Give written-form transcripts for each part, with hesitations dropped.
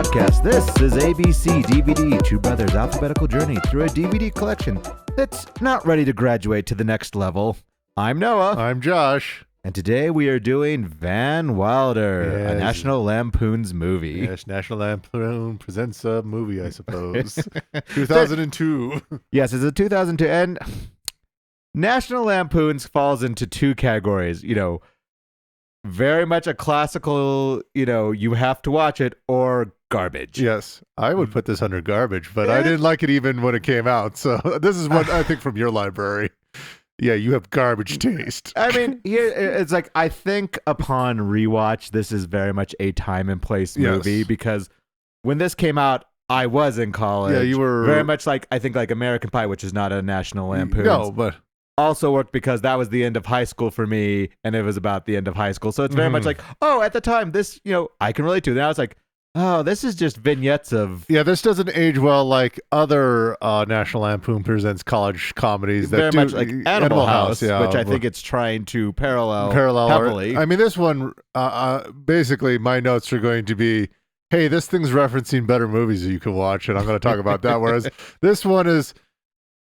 podcast. This is ABC DVD, Two Brothers' alphabetical journey through a DVD collection that's not ready to graduate to the next level. I'm Noah. I'm Josh. And today we are doing Van Wilder, Yes. a National Lampoon's movie. Yes, National Lampoon presents a movie, I suppose. 2002. Yes, it's a 2002. And National Lampoon's falls into two categories. Very much a classical, you have to watch it, or garbage. Yes, I would put this under garbage, but I didn't like it even when it came out. So this is what I think from your library. Yeah, you have garbage taste. I mean, here it's like, I think upon rewatch, this is very much a time and place movie because when this came out, I was in college. Yeah, you were very much like, I think like American Pie, which is not a National Lampoon. No, but also worked because that was the end of high school for me, and it was about the end of high school. So it's very much like, oh, at the time, this, I can relate to. Now it's like, oh, this is just vignettes of... Yeah, this doesn't age well like other National Lampoon presents college comedies. Very that much like Animal House, yeah, which I think it's trying to parallel heavily. I mean, this one, basically, my notes are going to be, hey, this thing's referencing better movies that you can watch, and I'm going to talk about that. Whereas this one is...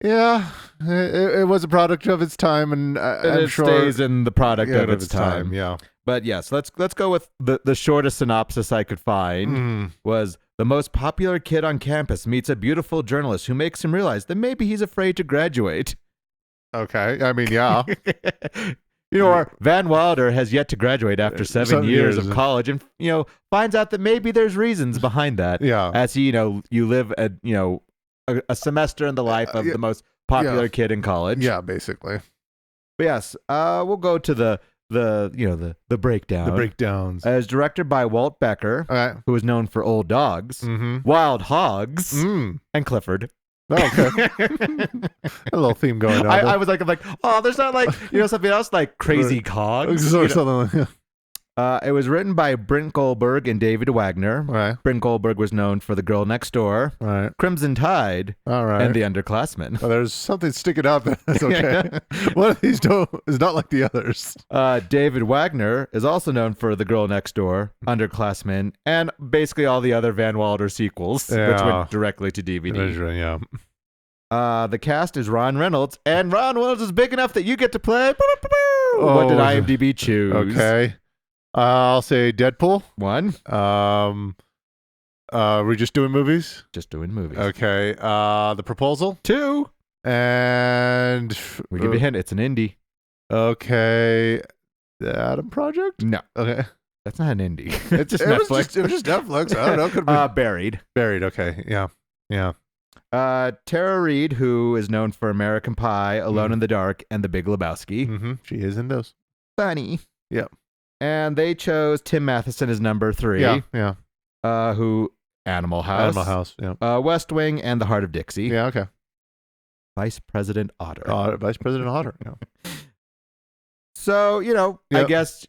Yeah, it was a product of its time, and I'm sure stays in the product of its time. Yeah, but yes, let's go with the shortest synopsis I could find. Was the most popular kid on campus meets a beautiful journalist who makes him realize that maybe he's afraid to graduate. Okay, I mean, yeah. Or Van Wilder has yet to graduate after 7 years of college, and finds out that maybe there's reasons behind that. Yeah, as he you live a semester in the life of the most popular kid in college. Yeah, basically. But yes, we'll go to the breakdown. The breakdowns. As directed by Walt Becker, who is known for Old Dogs, Wild Hogs, and Clifford. Oh, okay. A little theme going on. I was like, oh, there's not like something else like Crazy Cogs. Or something like it was written by Brent Goldberg and David Wagner. Right. Brent Goldberg was known for The Girl Next Door, Crimson Tide, and The Underclassmen. Oh, there's something sticking out there. That's okay. One of these is not like the others. David Wagner is also known for The Girl Next Door, Underclassmen, and basically all the other Van Wilder sequels, which went directly to DVD. Yeah. The cast is Ron Reynolds, and Ron Reynolds is big enough that you get to play. What did IMDb choose? Okay. I'll say Deadpool. 1. We're just doing movies? Just doing movies. Okay. The Proposal. 2. And we give you a hint. It's an indie. Okay. The Adam Project? No. Okay. That's not an indie. It's just Netflix. It was just Netflix. I don't know. Could be Buried. Buried. Okay. Yeah. Yeah. Tara Reid, who is known for American Pie, Alone in the Dark, and The Big Lebowski. She is in those. Funny. Yeah. And they chose Tim Matheson as number 3. Yeah. Who Animal House. Yeah. West Wing, and The Heart of Dixie. Yeah. Okay. Vice President Otter. Vice President Otter. Yeah. So, I guess,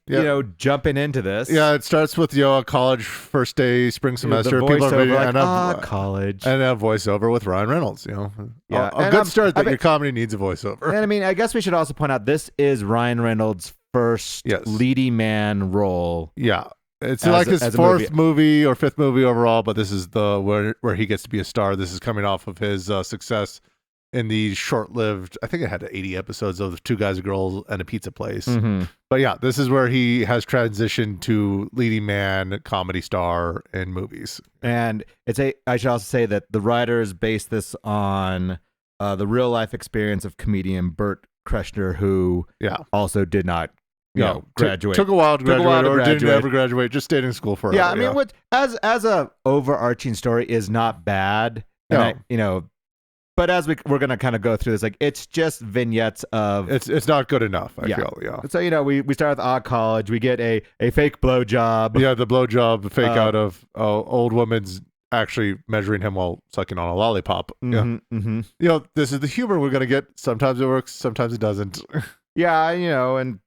jumping into this. Yeah, it starts with, a college first day, spring semester. The voiceover, college. And a voiceover with Ryan Reynolds, Yeah. A good start that your comedy needs a voiceover. And I mean, I guess we should also point out, this is Ryan Reynolds' first leading man role. Yeah. It's like his fourth movie or fifth movie overall, but this is where he gets to be a star. This is coming off of his success in the short-lived, I think it had 80 episodes of Two Guys, a Girl, and a Pizza Place. But yeah, this is where he has transitioned to leading man, comedy star in movies. And I should also say that the writers based this on the real-life experience of comedian Bert Kreschner, who also did not graduate. Took a while to graduate, or didn't ever graduate, just stayed in school forever. Yeah, I mean, what as a overarching story is not bad. And but as we're going to kind of go through this, like, it's just vignettes of... It's not good enough, I feel, So, we start with Odd College. We get a fake blowjob. Yeah, the blowjob fake out of old woman's actually measuring him while sucking on a lollipop. This is the humor we're going to get. Sometimes it works, sometimes it doesn't. Yeah, and...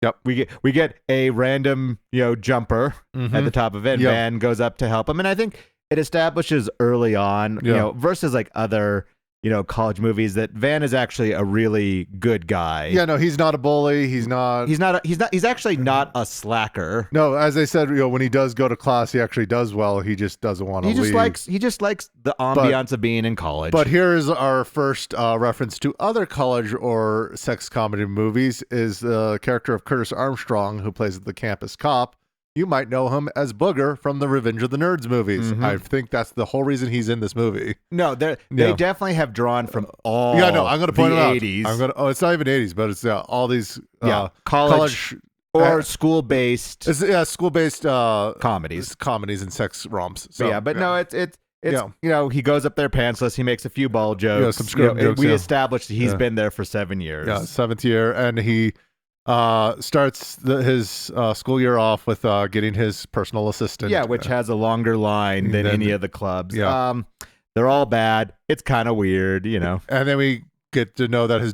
Yep, we get a random, jumper at the top of it. Van goes up to help him. And I think... it establishes early on, versus like other college movies, that Van is actually a really good guy. Yeah, no, he's not a bully. He's actually not a slacker. No, as I said, when he does go to class, he actually does well. He just doesn't want to leave. He just likes the ambiance of being in college. But here's our first reference to other college or sex comedy movies is the character of Curtis Armstrong, who plays the campus cop. You might know him as Booger from the Revenge of the Nerds movies. I think that's the whole reason he's in this movie. No, they definitely have drawn from all I'm going to point it out. 80s. It's not even 80s, but it's all these college or school-based. School-based comedies and sex romps. So, but no, it's he goes up there pantsless. He makes a few ball jokes. Some script jokes. We established he's been there for 7 years. Yeah, 7th year, and he starts his school year off with getting his personal assistant. Yeah, which has a longer line than any of the clubs. Yeah. They're all bad. It's kind of weird, And then we get to know that his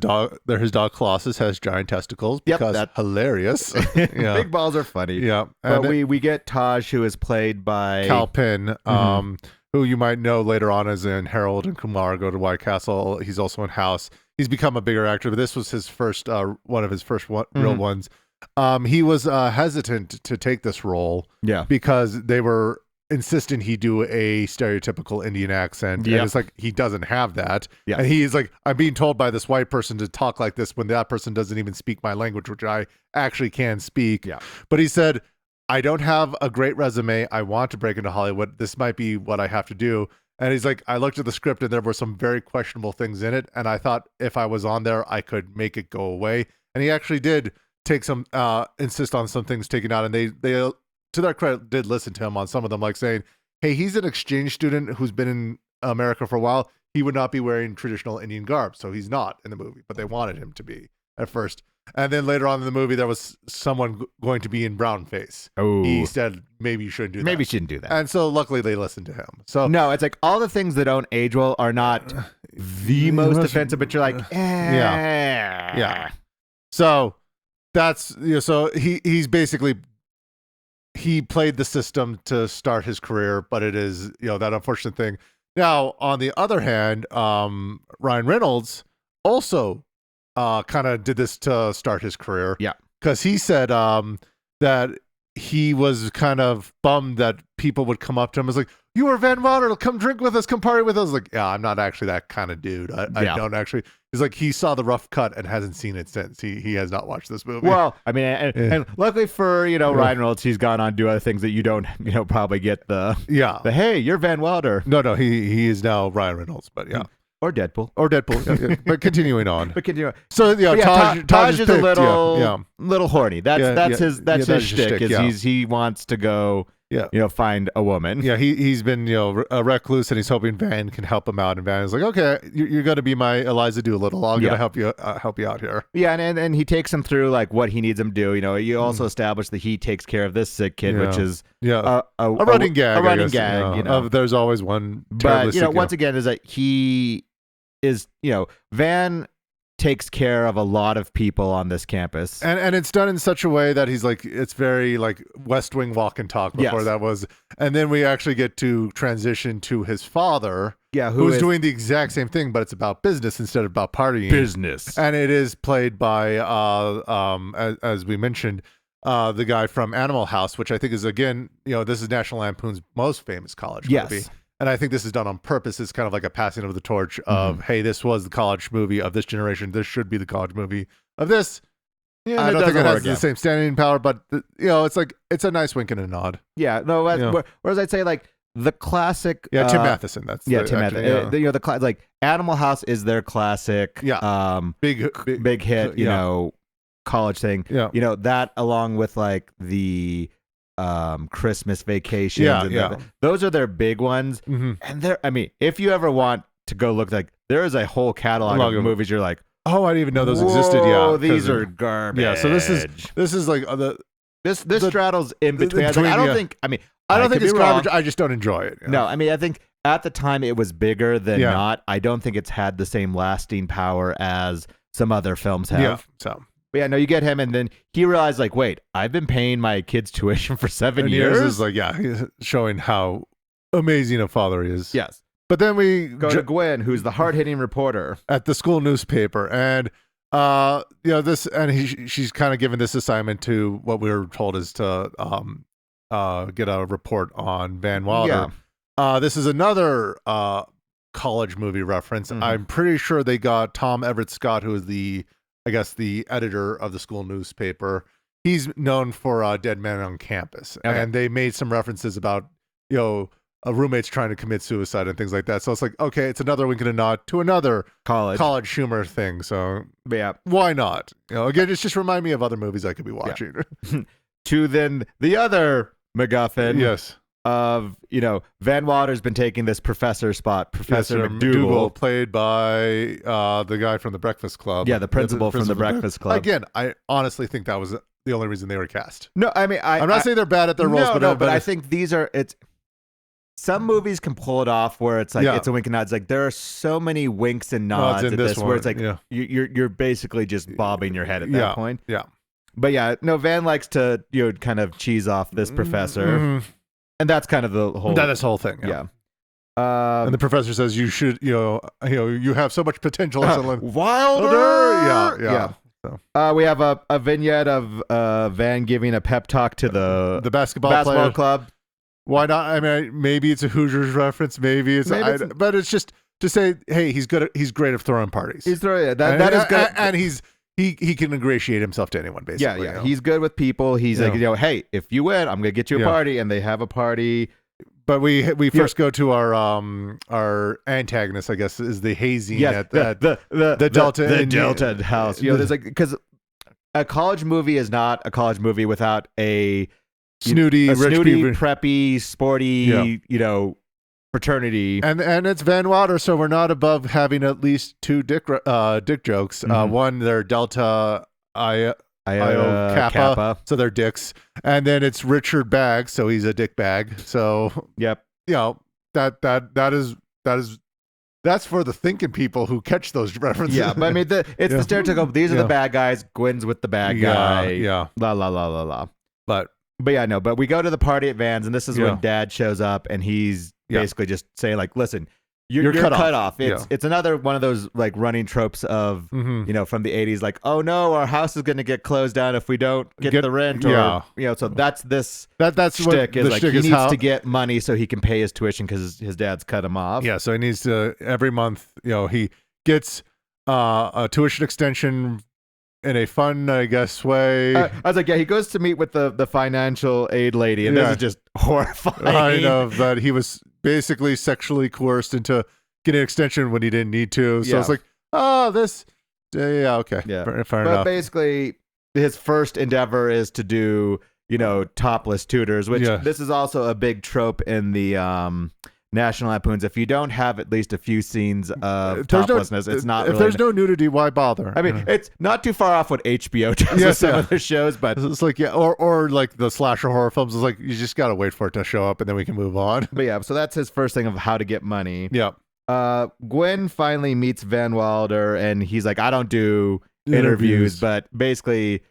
dog Colossus has giant testicles because that's hilarious. Big balls are funny. Yeah. But we get Taj, who is played by Cal Penn, who you might know later on as in Harold and Kumar Go to White Castle. He's also in House. He's become a bigger actor, but this was his first one of his first real ones. He was hesitant to take this role because they were insisting he do a stereotypical Indian accent. And it's like he doesn't have that. And he's like, I'm being told by this white person to talk like this when that person doesn't even speak my language, which I actually can speak. But he said, I don't have a great resume. I want to break into Hollywood. This might be what I have to do. And he's like, I looked at the script and there were some very questionable things in it. And I thought if I was on there, I could make it go away. And he actually did take some, insist on some things taken out. And they, to their credit, did listen to him on some of them, like saying, hey, he's an exchange student who's been in America for a while. He would not be wearing traditional Indian garb. So he's not in the movie, but they wanted him to be at first. And then later on in the movie, there was someone going to be in brown face. Oh. He said, maybe you shouldn't do that. Maybe you shouldn't do that. And so luckily they listened to him. So no, it's like all the things that don't age well are not the most offensive, but you're like, Yeah. So that's, so he's basically, he played the system to start his career, but it is, that unfortunate thing. Now, on the other hand, Ryan Reynolds also kind of did this to start his career. Yeah. Because he said that he was kind of bummed that people would come up to him as like, you are Van Wilder, come drink with us, come party with us. Like, yeah, I'm not actually that kind of dude. I don't actually. He's like, he saw the rough cut and hasn't seen it since. He has not watched this movie. Well, I mean, and luckily for, Ryan Reynolds, he's gone on to do other things that you don't, probably get the hey, you're Van Wilder. No, he is now Ryan Reynolds, but yeah. Or Deadpool. Yeah. But continuing on. So Taj is picked, a little horny. That's his shtick. He wants to go find a woman. Yeah, he's been recluse and he's hoping Van can help him out. And Van is like, okay, you're gonna be my Eliza Doolittle. I'm gonna help you out here. Yeah, and he takes him through like what he needs him to do. You also establish that he takes care of this sick kid, which is a running gag. A running gag. There's always one. But once again, is that he is Van takes care of a lot of people on this campus, and it's done in such a way that he's like, it's very like West Wing walk and talk before that was, and then we actually get to transition to his father, who's doing the exact same thing, but it's about business instead of about partying. Business, and it is played by as we mentioned, the guy from Animal House, which I think is again, this is National Lampoon's most famous college movie. And I think this is done on purpose. It's kind of like a passing of the torch of, hey, this was the college movie of this generation. This should be the college movie of this. Yeah, I don't think it has the same standing power, but it's like, it's a nice wink and a nod. Yeah, no. Whereas I'd say like the classic. Yeah, Tim Matheson. That's Tim Matheson. The like Animal House is their classic. Big hit. College thing. Yeah. That along with like the Christmas Vacations. Those are their big ones. And if you ever want to go look, like there is a whole catalog of movies you're like, oh, I didn't even know those existed. Yeah, these are garbage. Yeah, so this is like this straddles in between. I don't think it's garbage. I just don't enjoy it. No, I think at the time it was bigger than not. I don't think it's had the same lasting power as some other films have. Yeah, so. But yeah, no, you get him, and then he realized, like, wait, I've been paying my kid's tuition for 7 years. Is like, showing how amazing a father he is. Yes. But then we go to Gwen, who's the hard-hitting reporter at the school newspaper, and this, and she's kind of given this assignment to what we were told is to get a report on Van Wilder. Yeah. This is another college movie reference. Mm-hmm. I'm pretty sure they got Tom Everett Scott, who is the editor of the school newspaper. He's known for Dead Man on Campus, and they made some references about roommates trying to commit suicide and things like that. So it's like, okay, it's another wink and a nod to another college humor thing. So yeah, why not? Again, it's just remind me of other movies I could be watching. Yeah. To then the other MacGuffin. Yes. Of Van Wilder's been taking this professor spot, Professor McDougal, played by the guy from the Breakfast Club. Yeah, the principal from the Breakfast Club. Again, I honestly think that was the only reason they were cast. No, I mean, I'm not saying they're bad at their roles, but I think some movies can pull it off where it's like it's a wink and nods. Like there are so many winks and nods at this where it's like you're basically just bobbing your head at that point. Yeah, but Van likes to kind of cheese off this professor. Mm-hmm. And that's kind of the whole thing. Yeah. And the professor says you should, you have so much potential. Wilder. Yeah. So. We have a vignette of Van giving a pep talk to the basketball club. Why not? I mean, maybe it's a Hoosiers reference. Maybe it's but it's just to say, hey, he's great at throwing parties. He's throwing that is good, and he can ingratiate himself to anyone, basically. Yeah. He's good with people. He's like, hey, if you win, I'm gonna get you a party, and they have a party. But we first go to our antagonist, I guess, is the hazing at the Delta house. There's like, because a college movie is not a college movie without a snooty, preppy, sporty, fraternity, and it's Van Wilder, so we're not above having at least two dick jokes. Mm-hmm. One, they're Delta Iota Kappa, so they're dicks, and then it's Richard Bag, so he's a dick bag. So yep, that's for the thinking people who catch those references. Yeah, but I mean, it's the stereotypical. These are the bad guys. Gwen's with the bad guy. Yeah. La la la la la. But But we go to the party at Van's, and this is when Dad shows up, and he's basically just saying like, listen, you're cut off. It's another one of those like running tropes of from the 80s, like, oh no, our house is going to get closed down if we don't get the rent, or so that's shtick is like he needs to get money so he can pay his tuition because his dad's cut him off. Yeah, so he needs to every month. He gets a tuition extension in a fun, I guess, way. I was like, he goes to meet with the financial aid lady, and this is just horrifying. I know that he was basically sexually coerced into getting an extension when he didn't need to. So it's like, okay. Yeah. Fair enough. But basically, his first endeavor is to do, topless tutors, which this is also a big trope in the National Lampoons. If you don't have at least a few scenes of toplessness, it's not. If there's no nudity, why bother? I mean, it's not too far off what HBO does with some of their shows, but it's like or like the slasher horror films. It's like you just gotta wait for it to show up and then we can move on. But so that's his first thing of how to get money. Yeah. Gwen finally meets Van Wilder, and he's like, I don't do interviews, but basically.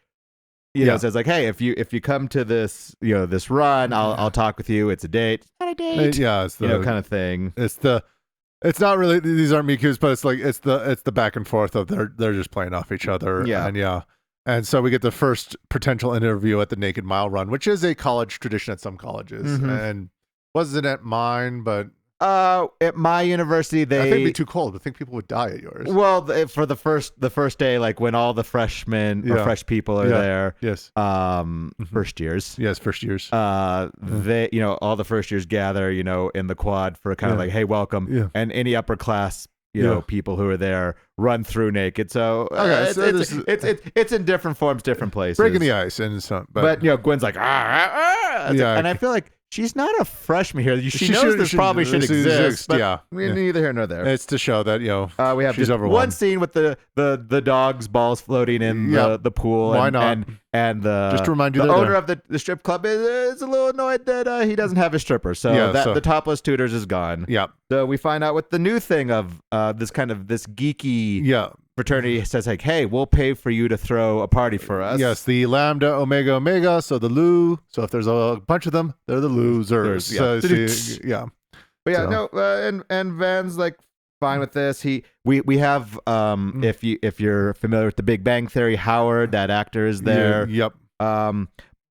Says like, hey, if you come to this, this run, I'll talk with you. It's a date. It's not a date. Yeah, it's the kind of thing. It's not really. These aren't meet cutes, but it's like it's the back and forth of they're just playing off each other. Yeah, and so we get the first potential interview at the Naked Mile Run, which is a college tradition at some colleges, and wasn't at mine, but. At my university, I think it'd be too cold. I think people would die at yours. Well, for the first day, like when all the freshmen or fresh people are there. Yes. First years. Yes, first years. They, all the first years gather, in the quad for kind of like, hey, welcome. Yeah. And any upper class, people who are there run through naked. So, it's in different forms, different places. Breaking the ice and so. But Gwen's like, and I feel like. She's not a freshman here. She knows this probably should exist. But neither here nor there. It's to show that we have just one scene with the dog's balls floating in the pool. Why not? And just to remind you, the owner of the strip club is a little annoyed that he doesn't have a stripper. So the topless tutors is gone. Yeah. So we find out what the new thing of this geeky fraternity says, like, hey, we'll pay for you to throw a party for us. Yes, the Lambda Omega Omega, so the Lou. So if there's a bunch of them, they're the losers. But yeah, no, and Van's like fine with this. We have if you're familiar with The Big Bang Theory, Howard, that actor is there. Yep.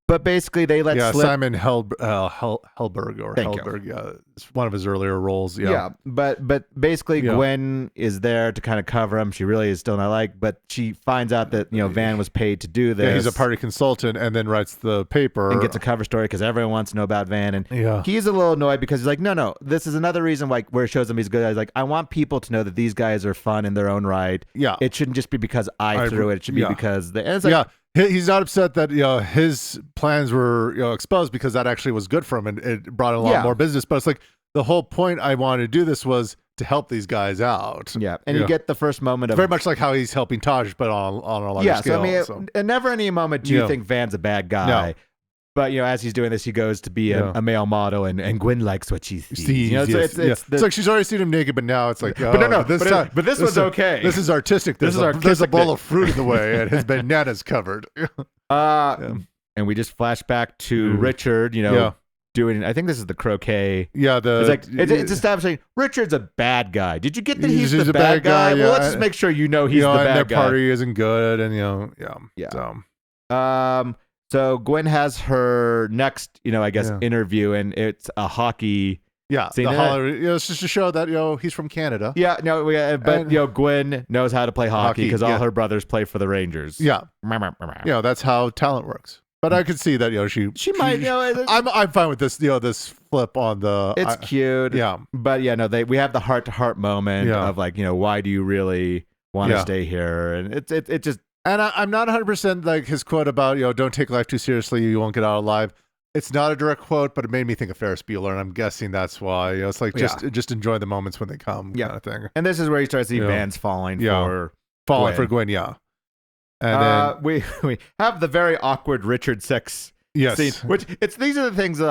But basically they let slip. Simon Helberg or Helberg. Yeah, it's one of his earlier roles. Yeah. But basically Gwen is there to kind of cover him. She really is still not like, but she finds out that Van was paid to do this. Yeah, he's a party consultant, and then writes the paper and gets a cover story because everyone wants to know about Van. And he's a little annoyed because he's like, no, this is another reason where it shows him he's good. He's like, I want people to know that these guys are fun in their own right. Yeah, it shouldn't just be because I threw it. It should be because and it's like, He's not upset that his plans were exposed because that actually was good for him and it brought in a lot more business. But it's like the whole point I wanted to do this was to help these guys out. Yeah, and you get the first moment of very much like how he's helping Taj, but on a larger scale. So I mean, at never any moment do you think Van's a bad guy. No. But as he's doing this, he goes to be a male model, and Gwen likes what she sees. It's like she's already seen him naked, but now it's like, but this was okay. This is artistic. There's a bowl of fruit in the way, and his banana's covered. And we just flash back to Richard. Doing. I think this is the croquet. Yeah, it's establishing Richard's a bad guy. Did you get that he's the bad guy? Well, let's just make sure he's the bad guy. Their party isn't good, and So Gwen has her next, interview, and it's a hockey. Yeah, scene. It's just to show that he's from Canada. Yeah, Gwen knows how to play hockey because all her brothers play for the Rangers. Yeah, that's how talent works. But I could see that she might. I'm fine with this. This flip on the. It's cute. Yeah, but we have the heart-to-heart moment of like why do you really want to stay here, and it just. And I'm not 100% like his quote about, don't take life too seriously, you won't get out alive. It's not a direct quote, but it made me think of Ferris Bueller, and I'm guessing that's why. It's like just enjoy the moments when they come, kind of thing. And this is where you start to see Van's falling for Gwen, And then we have the very awkward Richard Six scene, which these are the things that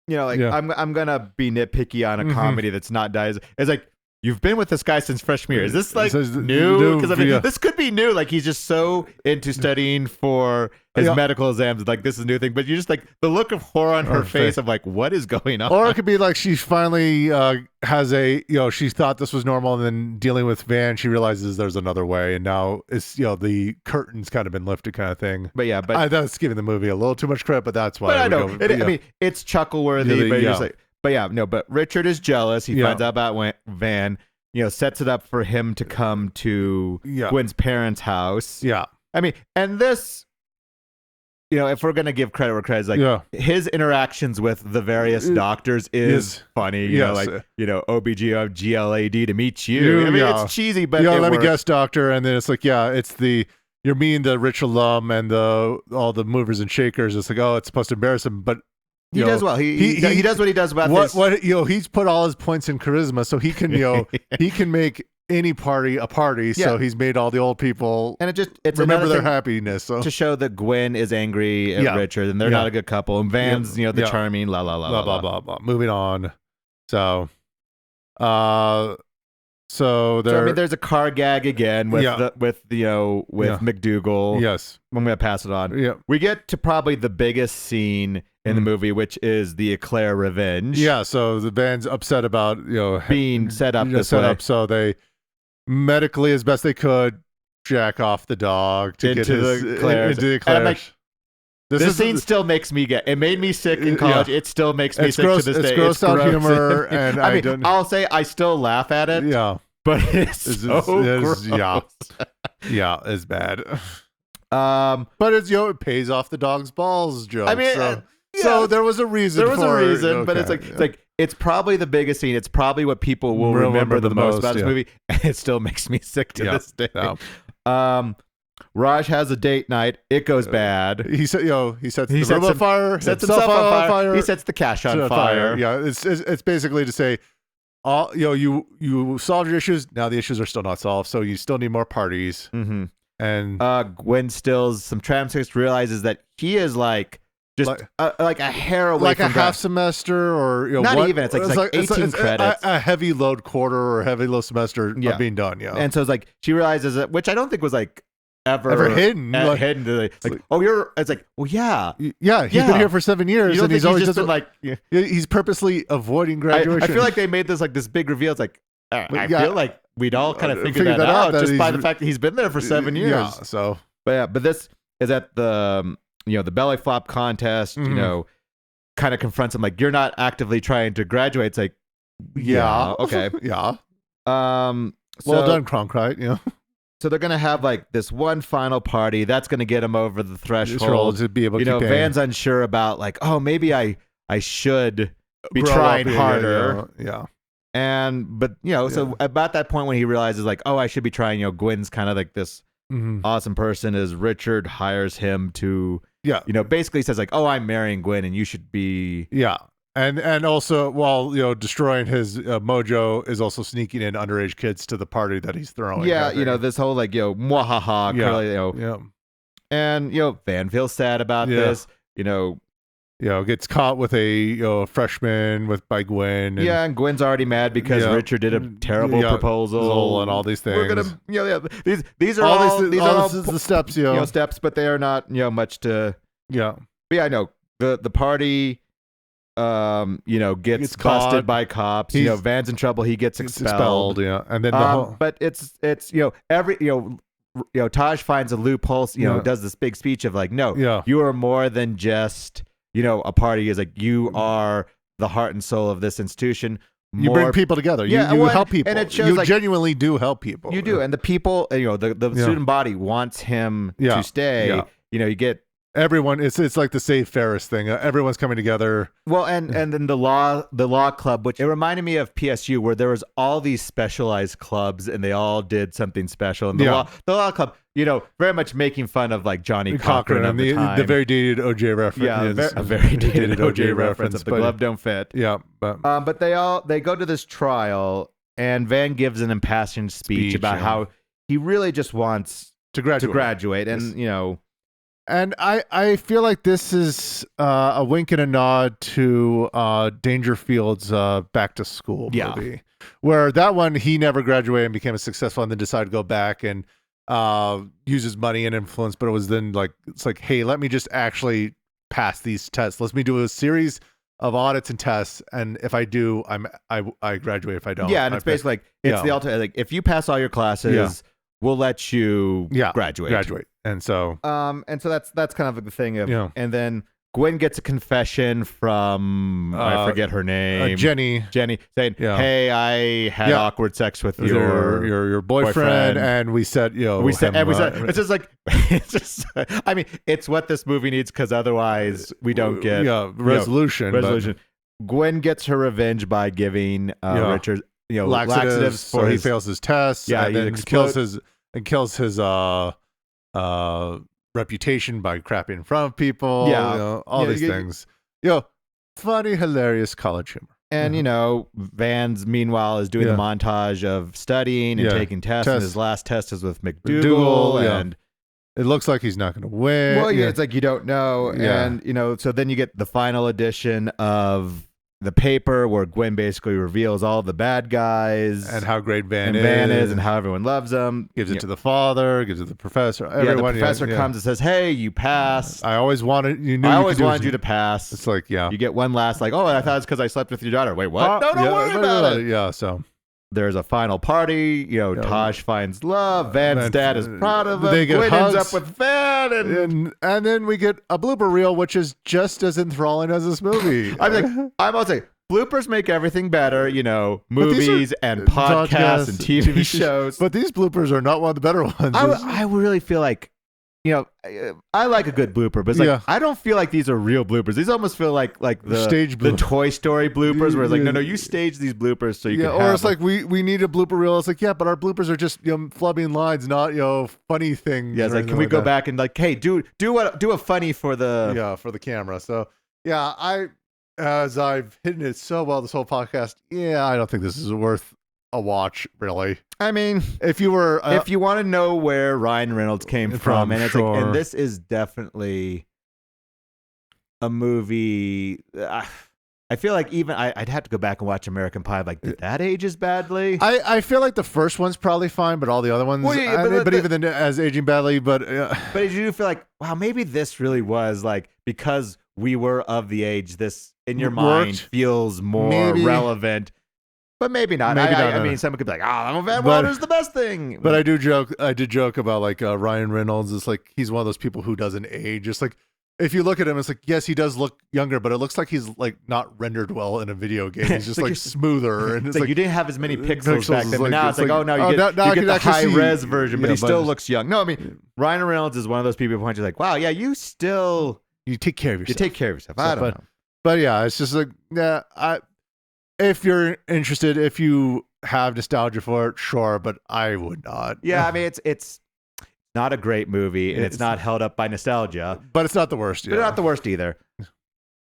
I'm gonna be nitpicky on a comedy that's not dies. It's like, you've been with this guy since freshman year. Is this like new? Because this could be new. Like he's just so into studying for his medical exams. Like this is a new thing. But you just like the look of horror on her face of like, what is going on? Or it could be like she finally has she thought this was normal, and then dealing with Van, she realizes there's another way, and now it's the curtain's kind of been lifted, kind of thing. But that's giving the movie a little too much credit. But that's why. But I know. I mean, it's chuckle worthy. But you're just like. But Richard is jealous. He finds out about Van, sets it up for him to come to Gwen's parents' house. Yeah. I mean, and this, if we're going to give credit where credit's like, his interactions with the various doctors is funny. OBGYN, GLAD to meet you. I mean, it's cheesy, but let me guess, doctor. And then it's like, it's you're me and the rich alum and all the movers and shakers. It's like, it's supposed to embarrass him, but he does well. He does what he does about this. He's put all his points in charisma, so he can he can make any party a party. So he's made all the old people and it's remember their happiness. So. To show that Gwen is angry at Richard and they're not a good couple, and Van's the charming blah blah blah. Moving on. So there's a car gag again with McDougal. Yes, I'm gonna pass it on. Yeah, we get to probably the biggest scene in the movie, which is the Eclair revenge. Yeah, so the band's upset about being set up this way. So they medically, as best they could, jack off the dog to get the Eclairs. This scene still makes me it made me sick in college. It still makes me sick to this day. It's gross out humor, and I'll say I still laugh at it. Yeah, but it's gross. It's bad. But it pays off the dog's balls joke. I mean, so there was a reason. But it's probably the biggest scene. It's probably what people will remember the most about this movie, and it still makes me sick to this day. Raj has a date night. It goes bad. He sets the room on fire. Sets himself on fire. He sets the cash on fire. Yeah, it's basically to say, you solved your issues. Now the issues are still not solved, so you still need more parties. Mm-hmm. And Gwen steals some transcripts, realizes that he is like a hair away like from a half semester, or not even. It's like 18 credits. A heavy load quarter or heavy load semester of being done. Yeah, and so it's like she realizes it, which I don't think was like ever hidden. Hidden. Like, oh, you're. It's like, well, yeah. Yeah, he's been here for 7 years, and he's always just been like. He's purposely avoiding graduation. I feel like they made this big reveal. It's like, I feel like we'd all kind of figured that out just by the fact that he's been there for 7 years. Yeah. So, but this is at the the belly flop contest. Kind of confronts him like, you're not actively trying to graduate. It's like, yeah, okay, yeah. Well done, Cronkite. So they're gonna have like this one final party that's gonna get him over the threshold to be able to Van's unsure about like, oh, maybe I should be trying harder. Yeah. But so about that point when he realizes like, oh, I should be trying, Gwen's kind of like this awesome person, is Richard hires him to basically says like, oh, I'm marrying Gwen and you should be and also while destroying his mojo, is also sneaking in underage kids to the party that he's throwing. This whole like mwahaha curly, and Van feels sad about this. Gets caught with a freshman by Gwen. And Gwen's already mad because Richard did a terrible proposal and all these things. We're gonna, these are all the steps, steps, but they are not much to. But no, the party, gets busted by cops. Van's in trouble. He gets expelled. And then but it's every Taj finds a loophole. Does this big speech of like, no, you are more than just. A party. Is like, you are the heart and soul of this institution. You bring people together. You help people. And it shows you genuinely do help people. You do. And the people, the student body wants him to stay. You get everyone. It's like the Save Ferris thing. Everyone's coming together. Well, and then the law club, which it reminded me of PSU, where there was all these specialized clubs and they all did something special. And the law club, very much making fun of like Johnny Cochran of the time. The very dated OJ reference. Yeah, a very dated OJ reference of the glove don't fit. Yeah, but they go to this trial and Van gives an impassioned speech about how he really just wants to graduate, and And I feel like this is a wink and a nod to Dangerfield's Back to School movie, where that one he never graduated and became a successful, and then decided to go back and use his money and influence. But it was then like, it's like, hey, let me just actually pass these tests. Let me do a series of audits and tests, and if I do, I graduate. If I don't, and it's basically like it's the alternate. Like, if you pass all your classes, we'll let you graduate. And so that's kind of the thing of, and then Gwen gets a confession from I forget her name, Jenny saying, "Hey, I had awkward sex with your boyfriend, and we said, it's just like I mean, it's what this movie needs, because otherwise we don't get resolution. Gwen gets her revenge by giving Richard laxatives for he fails his tests, and then kills his reputation by crapping in front of people, all these things. Funny, hilarious college humor. And Van's meanwhile is doing the montage of studying and taking tests, and his last test is with McDougal, and it looks like he's not going to win. Well, it's like you don't know, and so then you get the final edition of the paper where Gwen basically reveals all the bad guys and how great Van is and how everyone loves him. Gives it to the father, gives it to the professor. Everyone, the professor comes and says, "Hey, you passed. I always wanted you to pass." It's like, you get one last like, "Oh, I thought it's because I slept with your daughter." Wait, what? No, don't worry about it. Yeah, so there's a final party. Taj finds love. Van's dad is proud of him. Gwen ends up with Van, and then we get a blooper reel, which is just as enthralling as this movie. I'm about to say, bloopers make everything better. Movies and podcasts and TV shows. But these bloopers are not one of the better ones. I really feel like, I like a good blooper, but it's like, I don't feel like these are real bloopers. These almost feel like the Toy Story bloopers, where it's like, no, you stage these bloopers so you can. Or it's like we need a blooper reel. It's like, but our bloopers are just flubbing lines, not funny things. Yeah, it's like, can we go back and like, hey, do a funny for the camera. So as I've hidden it so well this whole podcast, I don't think this is worth a watch, really. I mean, if you want to know where Ryan Reynolds came from, and it's like, and this is definitely a movie. I feel like even I'd have to go back and watch American Pie. Like, did that age as badly? I feel like the first one's probably fine, but all the other ones, Well, but even then, as aging badly. But you do feel like, wow, maybe this really was like, because we were of the age, this in your mind feels more relevant. But maybe not. I mean, someone could be like, "Oh, Van Wilder's the best thing." But I did joke about like Ryan Reynolds. It's like he's one of those people who doesn't age. It's like if you look at him, it's like yes, he does look younger, but it looks like he's like not rendered well in a video game. He's just like smoother, and it's like you didn't have as many pixels back then. But now it's like, oh no, you get the high res version, but he still looks young. No, I mean Ryan Reynolds is one of those people who you're like, wow, yeah, you take care of yourself. You take care of yourself. I don't know. But yeah, it's just like if you're interested, if you have nostalgia for it, sure, but I would not. Yeah, I mean, it's not a great movie, and it's not held up by nostalgia. But it's not the worst. But not the worst either.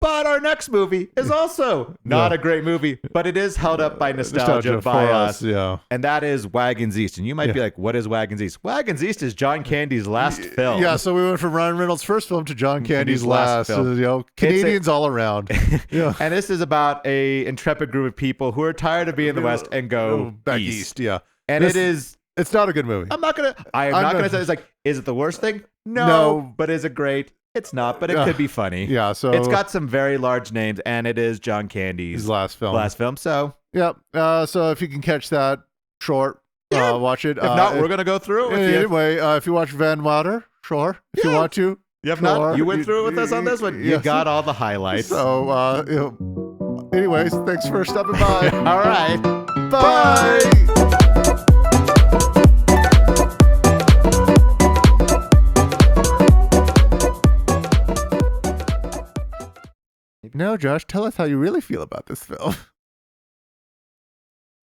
But our next movie is also not a great movie, but it is held up by nostalgia by us. Yeah. And that is Wagons East. And you might be like, what is Wagons East? Wagons East is John Candy's last film. Yeah, so we went from Ryan Reynolds' first film to John Candy's last film. Canadians all around. Yeah. And this is about a intrepid group of people who are tired of being in the West and go back east. Yeah. And it's not a good movie. I'm not going to say it's like, is it the worst thing? No. But is it great? It's not, but it could be funny. Yeah, so it's got some very large names, and it is John Candy's last film. So so if you can catch that short, watch it. If not, we're gonna go through it with you. Anyway, if you watch Van Wilder, sure. If you want to, if not, you went through it with us on this one. You got all the highlights. So, anyways, thanks for stopping by. All right, bye. No, Josh, tell us how you really feel about this film.